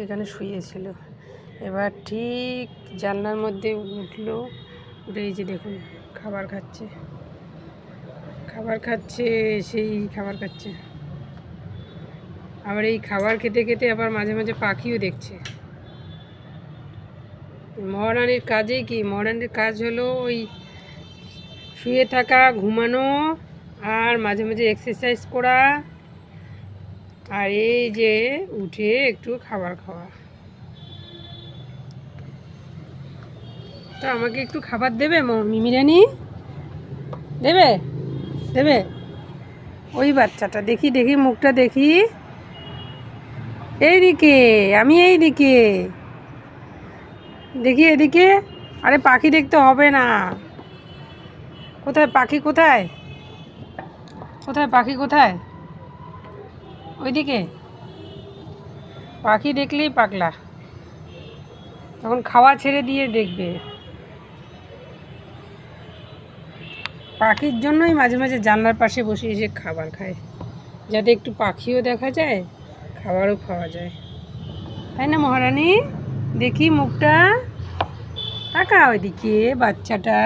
এখানে শুয়েছিল, এবার ঠিক জানলার মধ্যে উঠলো, উঠে এই যে দেখুন খাবার খাচ্ছে, সেই খাবার খাচ্ছে। আবার এই খাবার খেতে খেতে আবার মাঝে মাঝে পাখিও দেখছে। মহারানীর কাজেই কি, মহারানীর কাজ হলো ওই শুয়ে থাকা, ঘুমানো, আর মাঝে মাঝে এক্সারসাইজ করা, আর এই যে উঠে একটু খাবার খাওয়া। তো আমাকে একটু খাবার দেবে মিমিরানি? দেবে দেবে? ওই বাচ্চাটা দেখি দেখি, মুখটা দেখি, এইদিকে, আমি এইদিকে দেখি, এদিকে। আরে পাখি দেখতে হবে না। কোথায় পাখি, কোথায় কোথায় পাখি, কোথায়? ওইদিকে। পাখি দেখলেই পাগলা, তখন খাওয়া ছেড়ে দিয়ে দেখবে। পাখির জন্যই মাঝে মাঝে জানলার পাশে বসে এসে খাবার খায়, যাতে একটু পাখিও দেখা যায়, খাবারও খাওয়া যায়, তাই না মহারানী? দেখি মুখটা, তাকা ওইদিকে বাচ্চাটা।